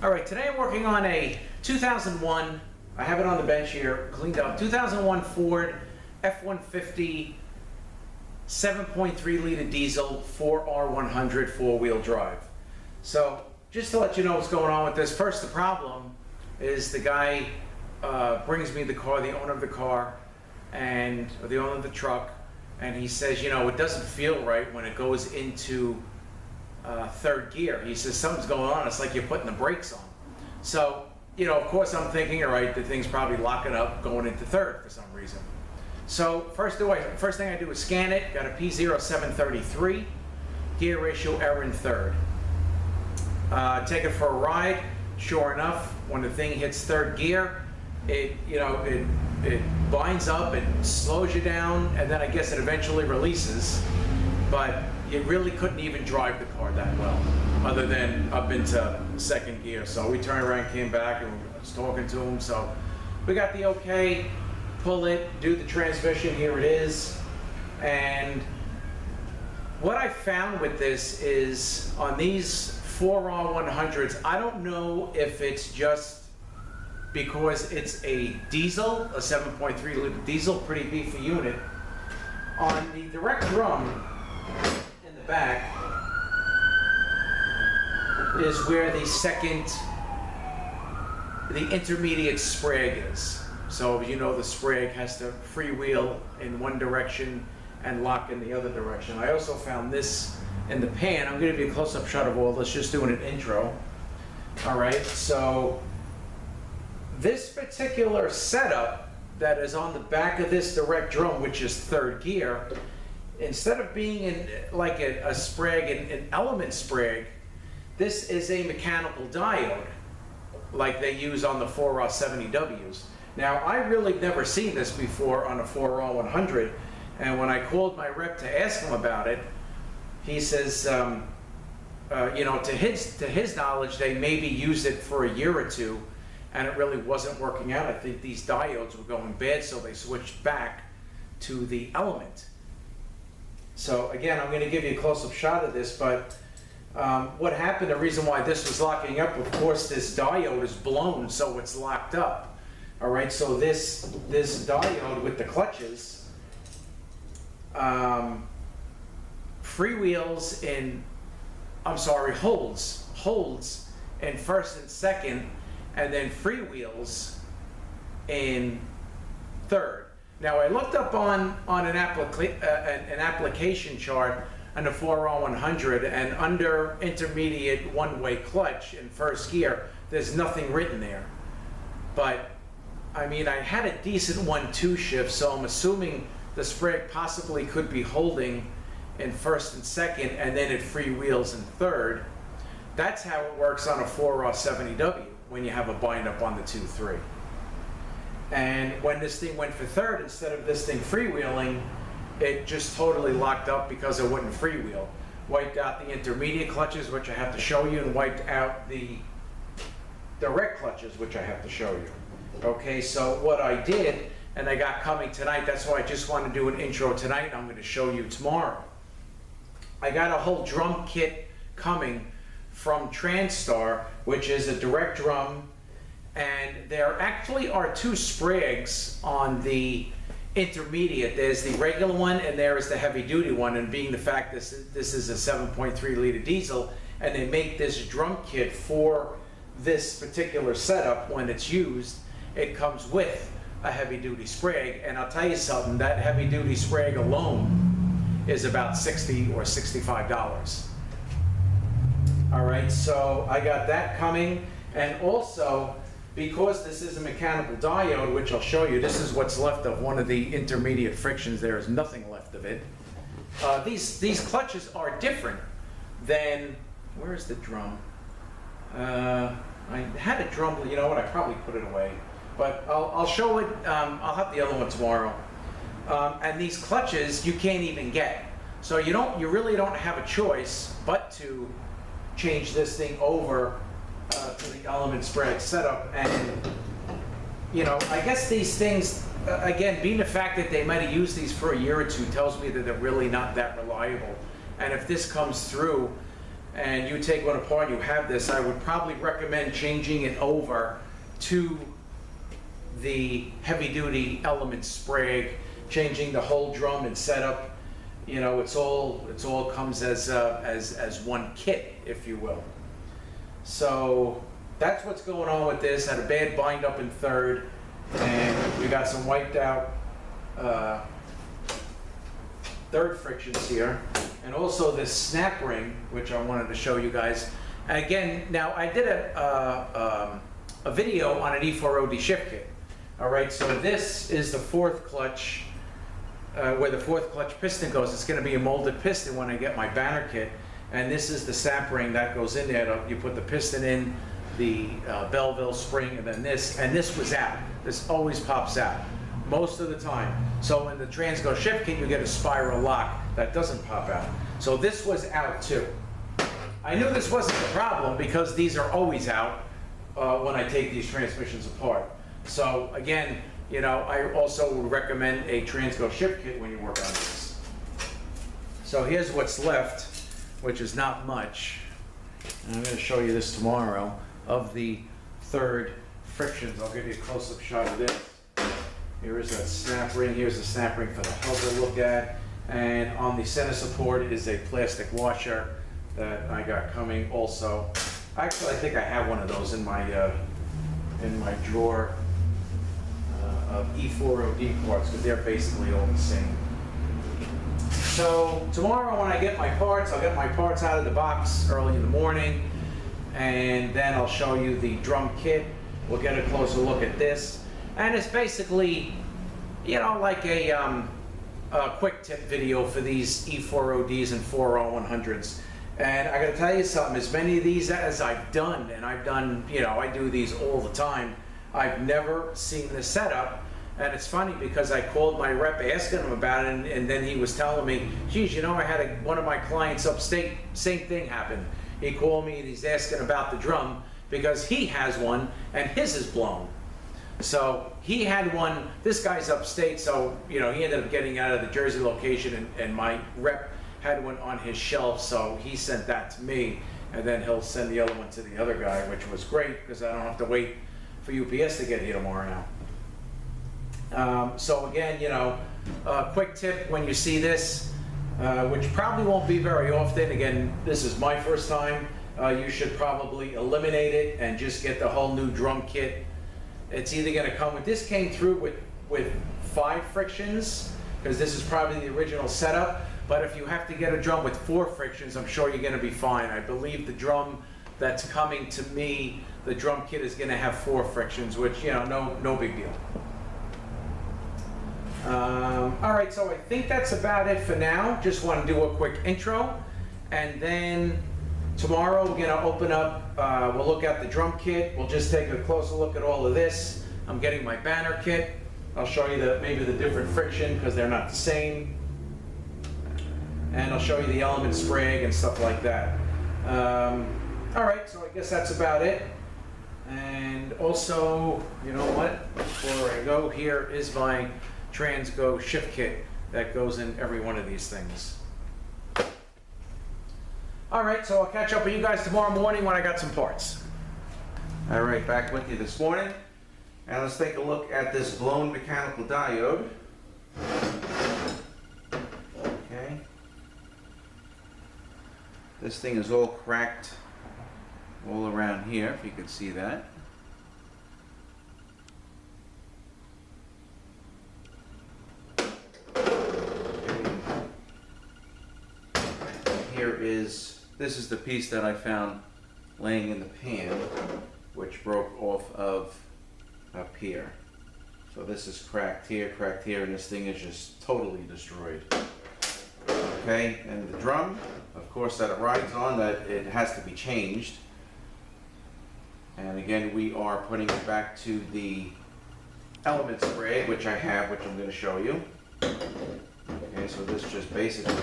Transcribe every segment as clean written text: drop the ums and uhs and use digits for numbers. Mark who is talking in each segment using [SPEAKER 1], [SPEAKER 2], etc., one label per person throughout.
[SPEAKER 1] All right, today I'm working on a 2001, I have it on the bench here, cleaned up, 2001 Ford F-150 7.3 liter diesel 4R100 four-wheel drive. So just to let you know what's going on with this, first the problem is the guy brings me the car, the owner of the car, or the owner of the truck, and he says, you know, it doesn't feel right when it goes into third gear. He says something's going on, it's like you're putting the brakes on. So, you know, of course I'm thinking, all right, the thing's probably locking up going into third for some reason. So first thing I do is scan it, got a P0733, gear ratio error in third. Take it for a ride, sure enough, when the thing hits third gear, it binds up, it slows you down, and then I guess it eventually releases. But you really couldn't even drive the car that well, other than up into second gear. So we turned around, came back, and I was talking to him. So we got the okay, pull it, do the transmission, here it is. And what I found with this is on these 4R100s, I don't know if it's just because it's a diesel, a 7.3 liter diesel, pretty beefy unit. On the direct drum in the back is where the intermediate sprag is. So you know the sprag has to freewheel in one direction and lock in the other direction. I also found this in the pan. I'm going to give you a close-up shot of all this, just doing an intro. All right, so this particular setup that is on the back of this direct drum, which is third gear, instead of being in like a sprag, an element sprag, this is a mechanical diode like they use on the 4R70Ws. Now, I really never seen this before on a 4R100, and when I called my rep to ask him about it, he says, you know, to his knowledge, they maybe used it for a year or two, and it really wasn't working out. I think these diodes were going bad, so they switched back to the element. So again, I'm going to give you a close-up shot of this, but what happened, the reason why this was locking up, of course, this diode is blown, so it's locked up. All right, so this diode with the clutches freewheels in, holds in first and second, and then freewheels in third. Now I looked up on an application chart on the 4R100, and under intermediate one-way clutch in first gear, there's nothing written there. But I mean, I had a decent 1-2 shift, so I'm assuming the sprag possibly could be holding in first and second, and then it freewheels in third. That's how it works on a 4R70W when you have a bind up on the 2-3. And when this thing went for third, instead of this thing freewheeling, it just totally locked up because it wouldn't freewheel. Wiped out the intermediate clutches, which I have to show you, and wiped out the direct clutches, which I have to show you. Okay, so what I did, and I got coming tonight, that's why I just want to do an intro tonight, and I'm going to show you tomorrow. I got a whole drum kit coming from Transtar, which is a direct drum, and there actually are two sprags on the intermediate. There's the regular one, and there is the heavy duty one, and being the fact this is a 7.3 liter diesel, and they make this drum kit for this particular setup. When it's used, it comes with a heavy duty sprag, and I'll tell you something, that heavy duty sprag alone is about $60 or $65. All right, so I got that coming, and also because this is a mechanical diode, which I'll show you, this is what's left of one of the intermediate frictions. There is nothing left of it. These clutches are different than, where is the drum? I had a drum, you know what, I probably put it away. But I'll show it, I'll have the other one tomorrow. And these clutches you can't even get. So you really don't have a choice but to change this thing over to the element sprag setup. And you know, I guess these things, again, being the fact that they might have used these for a year or two tells me that they're really not that reliable. And if this comes through and you take one apart, you have this, I would probably recommend changing it over to the heavy-duty element Sprague, changing the whole drum and setup. You know, it's all comes as one kit, if you will. So that's what's going on with this. Had a bad bind up in third, and we got some wiped out third frictions here, and also this snap ring, which I wanted to show you guys. And again, now I did a video on an E4OD shift kit. All right, so this is the fourth clutch, where the fourth clutch piston goes. It's going to be a molded piston when I get my banner kit, and this is the sap ring that goes in there. You put the piston in, the Belleville spring, and then this was out. This always pops out most of the time. So in the Transgo shift kit, you get a spiral lock that doesn't pop out. So this was out too. I knew this wasn't the problem because these are always out when I take these transmissions apart. So again, you know, I also would recommend a Transgo shift kit when you work on this. So here's what's left, which is not much. And I'm going to show you this tomorrow of the third frictions. I'll give you a close-up shot of this. Here is that snap ring. Here's the snap ring for the hub to look at. And on the center support is a plastic washer that I got coming also. Actually, I think I have one of those in my drawer of E4OD parts, because they're basically all the same. So tomorrow when I get my parts, I'll get my parts out of the box early in the morning, and then I'll show you the drum kit. We'll get a closer look at this. And it's basically, you know, like a quick tip video for these E4ODs and 4R100s. And I gotta tell you something, as many of these as I've done, and I've done, you know, I do these all the time, I've never seen this setup. And it's funny because I called my rep asking him about it, and then he was telling me, geez, you know, I had one of my clients upstate, same thing happened. He called me and he's asking about the drum because he has one and his is blown. So he had one, this guy's upstate, so, you know, he ended up getting out of the Jersey location, and my rep had one on his shelf, so he sent that to me, and then he'll send the other one to the other guy, which was great because I don't have to wait for UPS to get here tomorrow now. So again, you know, quick tip when you see this, which probably won't be very often. Again, this is my first time. You should probably eliminate it and just get the whole new drum kit. It's either going to come with, this came through with 5 frictions, because this is probably the original setup. But if you have to get a drum with 4 frictions, I'm sure you're going to be fine. I believe the drum that's coming to me, the drum kit is going to have 4 frictions, which, you know, no big deal. All right, so I think that's about it for now. Just want to do a quick intro, and then tomorrow we're going to open up, we'll look at the drum kit. We'll just take a closer look at all of this. I'm getting my banner kit. I'll show you maybe the different friction because they're not the same. And I'll show you the element Sprague and stuff like that. All right, so I guess that's about it. And also, you know what? Before I go, here is my Transgo shift kit that goes in every one of these things. All right, so I'll catch up with you guys tomorrow morning when I got some parts. All right, back with you this morning. And let's take a look at this blown mechanical diode. Okay. This thing is all cracked all around here, if you can see that. This is the piece that I found laying in the pan, which broke off of up here. So this is cracked here, and this thing is just totally destroyed. Okay, and the drum, of course, that it rides on, that it has to be changed. And again, we are putting it back to the element Sprague, which I have, which I'm going to show you. Okay, so this just basically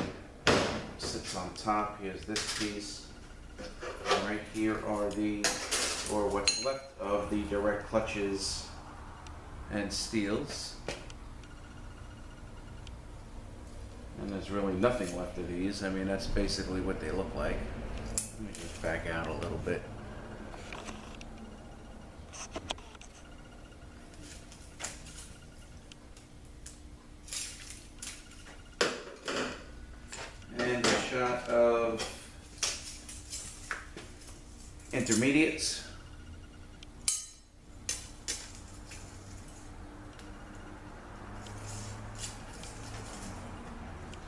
[SPEAKER 1] sits on top. Here's this piece. And right here are what's left of the direct clutches and steels. And there's really nothing left of these. I mean, that's basically what they look like. Let me just back out a little bit. And a shot of intermediates.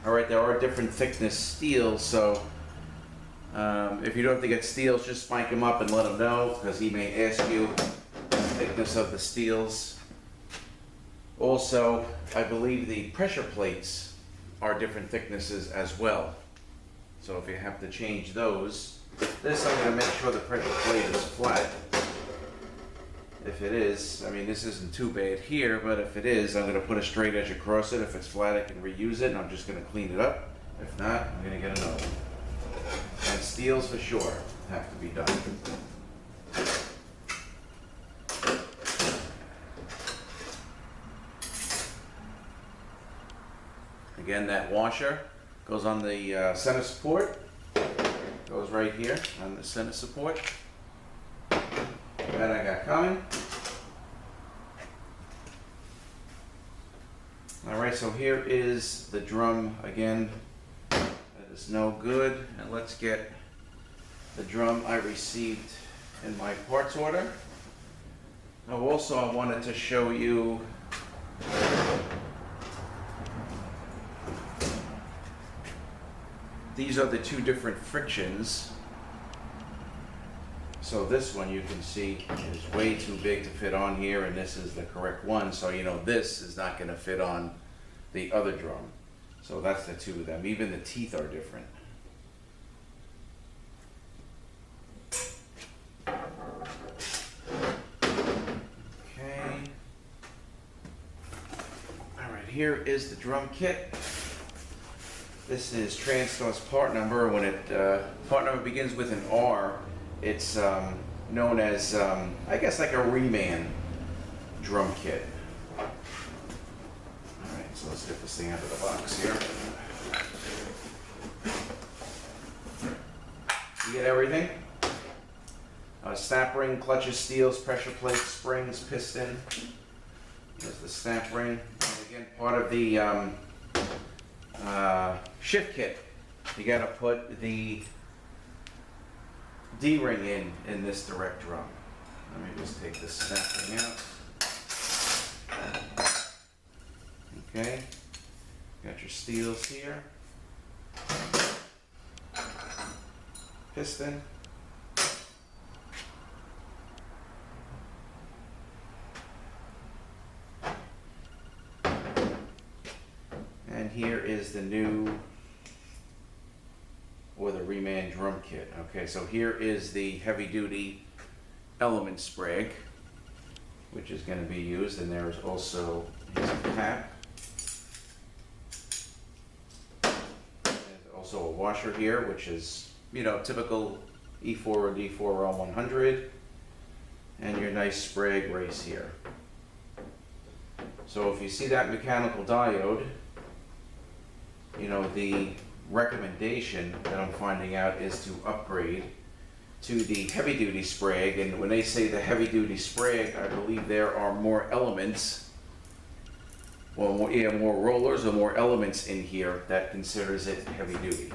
[SPEAKER 1] All right, there are different thickness steels, so if you don't have to get steels, just spike him up and let him know, because he may ask you the thickness of the steels. Also, I believe the pressure plates are different thicknesses as well. So if you have to change those, this I'm going to make sure the pressure plate is flat. If it is, I mean, this isn't too bad here, but if it is, I'm going to put a straight edge across it. If it's flat, I can reuse it, and I'm just going to clean it up. If not, I'm going to get another one. And steels for sure have to be done. Again, that washer goes on the center support. Goes right here on the center support. That I got coming. Alright, so here is the drum again. That is no good. And let's get the drum I received in my parts order. Now also I wanted to show you these are the two different frictions. So this one you can see is way too big to fit on here, and this is the correct one. So you know this is not going to fit on the other drum. So that's the two of them. Even the teeth are different. Okay. Alright, here is the drum kit. This is Transtar's part number. When part number begins with an R, it's known as, I guess, like a reman drum kit. Alright, so let's get this thing out of the box here. You get everything? Snap ring, clutches, steels, pressure plates, springs, piston. There's the snap ring. And again, part of the shift kit. You got to put the D-ring in this direct drum. Let me just take this snap ring out. Okay, got your steels here. Piston. And here is the new, or the reman drum kit. Okay, so here is the heavy duty element sprig, which is going to be used, and there's also his cap. There's also a washer here, which is, you know, typical E4 or D4 R100, and your nice sprig race here. So if you see that mechanical diode, you know, the recommendation that I'm finding out is to upgrade to the heavy duty sprig. And when they say the heavy duty sprig, I believe there are more elements, well, more rollers or more elements in here that considers it heavy duty.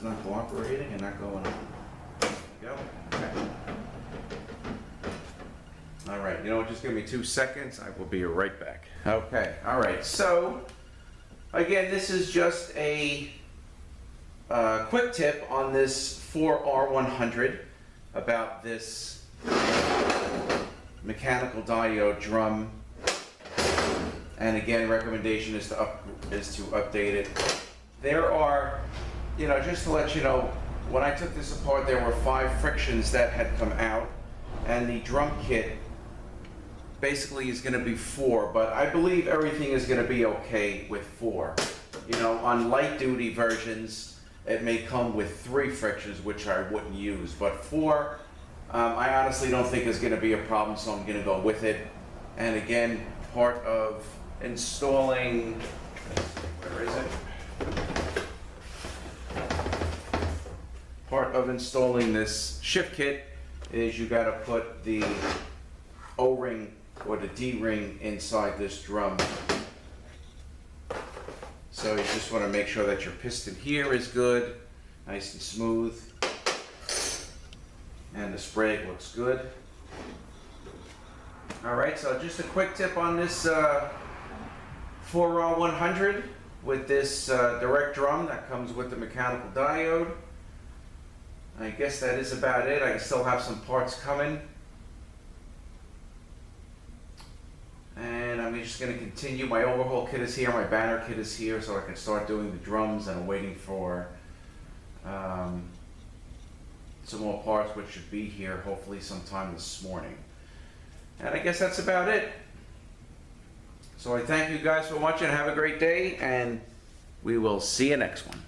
[SPEAKER 1] Not cooperating and not going on. There we go. Okay. All right, you know what, just give me 2 seconds. I will be right back. Okay, all right. So, again, this is just a quick tip on this 4R100 about this mechanical diode drum. And again, recommendation is to update it. There are, you know, just to let you know, when I took this apart, there were 5 frictions that had come out, and the drum kit
[SPEAKER 2] basically is going to be 4, but I believe everything is going to be okay with 4. You know, on light duty versions, it may come with 3 frictions, which I wouldn't use, but 4, I honestly don't think is going to be a problem, so I'm going to go with it. And again, part of installing, where is it? Part of installing this shift kit is you got to put the O-ring or the D-ring inside this drum. So you just want to make sure that your piston here is good, nice and smooth, and the spray looks good. Alright, so just a quick tip on this 4R100 with this direct drum that comes with the mechanical diode. I guess that is about it. I still have some parts coming. And I'm just going to continue. My overhaul kit is here, my banner kit is here, so I can start doing the drums, and I'm waiting for some more parts, which should be here hopefully sometime this morning. And I guess that's about it. So I thank you guys for watching. Have a great day, and we will see you next one.